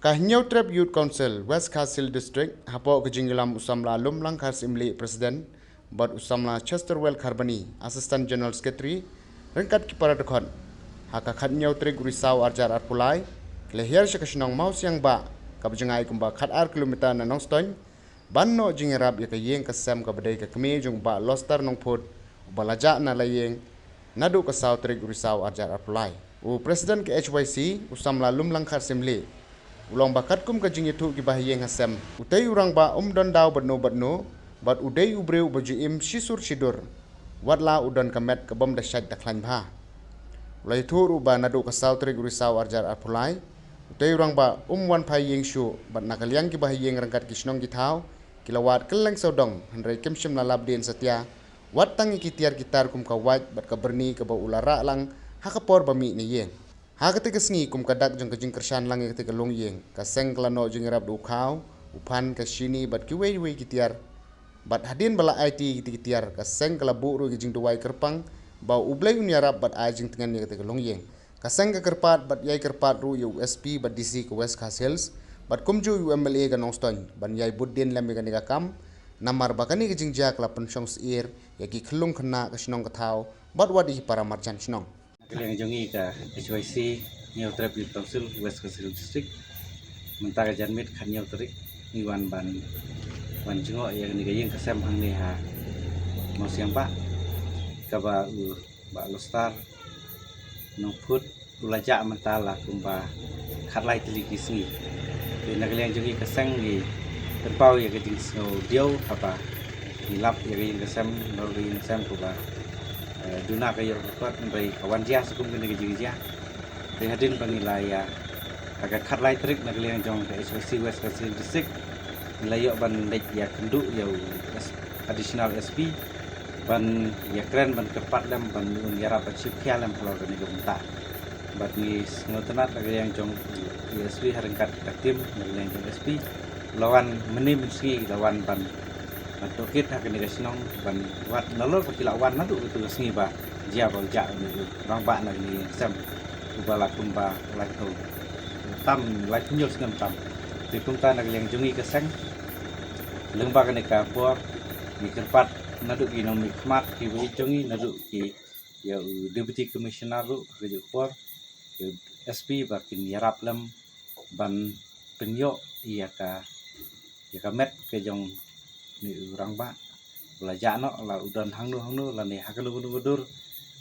Kahinyau Trap Youth Council West Castle District hapo kejinglam usamla lumlang khas imli Presiden bad usamla Chesterwell Kharbani Assistant General Secretary rengkat kipara dekon haka khatnyau trik risau arjar arpulai lehiar syakasnong mau siang ba kabjengai kumba khat ar kilometer na nongston banno jingerap ya kayeng kasam kabadai ka kemi jung ba loster nongput balaja na layeng nadu kasau trik risau arjar arpulai u Presiden ke HYC usamla lumlang khas imli ulong bakat kum kajing itu kibahiyeng hasem utai urang ba don daw badno bad udai ubreu baju im sisur sidur wadla udon kamet kebom dasyat daklan bha ulai thuru ba nadu kasau trik risau arjar apulai utai urang ba wan phayeng shu bad nakaliang kibahiyeng rangkat kisnong githau kilawat keleng sodong handrai kemshim lalab den satya wat tangi kitiar gitar kum kawat bad kaberni ke ba ulara lang hakapor bami ni yeng ha ketika sengi kum kadak jeng kejing kersan lang ketika long yeng kaseng klano jeng rap du khau upan ka sini bat kiwe we kitiar bat hadin bala IT kitiar kaseng kalabu ru jeng duwai kerpang bau ublai unyarap bat ajing tengan ni ketika long yeng kaseng ka kerpat bat yai kerpat ru USP bat DC ke West Castles bat kumju UMLA ka nongston ban yai buddin lam ka nika kam namar bakani kejing jak la pensyong seir yaki kelung kena ka sinong kathau bat wadi para marjan sinong Kalian jongi ka HYC Nyau Trap Youth Council West Castle District mentara janmit kan nyau terik iwan ban jengok yang digayeng kesem hang ni ha mau siang pak kaba ba lostar nong put ulaja mentala kumba khatlai teliki singi na kalian jongi keseng di terpau ya kejing snow diau apa hilap ya kejing kesem nori kesem kumba Duna kayo kuat dari kawan dia sukum kena kerja dengan penilai ya agak khatlai trik nak liang jong ke HYC West Castle District nilai ban lek ya kendu ya additional SP ban ya keren ban kepat lam ban yara pacip kialam kalau kena gemta bat ni ngotenat nak liang jong SP harengkat tim nak liang jong SP lawan menim ski lawan ban Tokit hak ni kasinong ban wat nalor pakilawan nadu itu sengi ba dia ba ja ni rang ba na ni sem ubala kumba lai to tam lai nyol sengam tam ti kumta nak yang jungi keseng lengba ka ni ka por ni kerpat nadu ki nomi khmat ki wi jungi nadu ki ya deputy commissioner ru ke por SP ba kin yarap lam ban penyo iya ka met ke jong ni urang ba belajar no la udan hangnu la ni hakelu gudur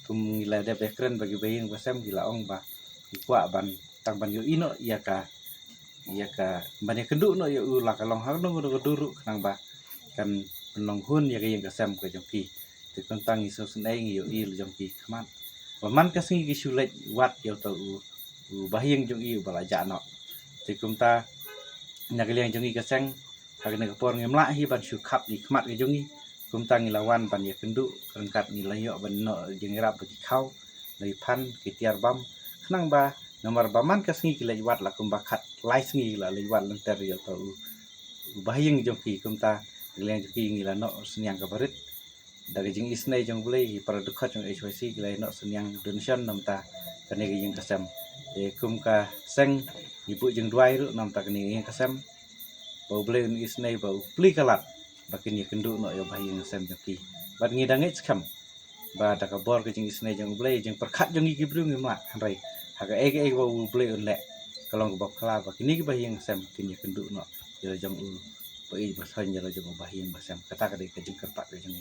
kum ngila de bekren bagi baying basem gila ong ba ikwa ban tang ban yo ino iya ka banyak kendu no yo la kalong hangnu gudur nang ba kan penong hun ya yang kasem ke jongki te tentang iso senai yo il jongki khamat man ka singi ki sulet wat yo to bahing jong belajar no te kumta nyagli yang jongi kaseng hagna kapor ngemla hi ban syukap ni khmat ke jongi kumtang ilawan ban ya kendu rengkat ni layo ban no jengrap bagi khau lai phan kitiar bam khnang ba nomor baman ka singi ki lewat la kumba khat lai singi la lewat lenter ya to bahing jongki kumta leng jongki ngila no senyang ka barit dari jing isnai jong bulai para dukhat jong HYC gilai no senyang donation namta kane jing kasem kum ka seng ibu jeng duai ru namta kane jing kasem bau beli isnai bau pli kalat bakin ya kendu no yo bayi ngasem joki bat ngidangit skam ba da ka bor ke jing isnai jong beli jeng perkhat jong gi bru ngima hanrai haga ege bau beli unle kalong bok kala bakin ni bayi ngasem kin ya kendu no yo jong bai basan yo jong bayi ngasem kata ka de ke jing kerpat ke jong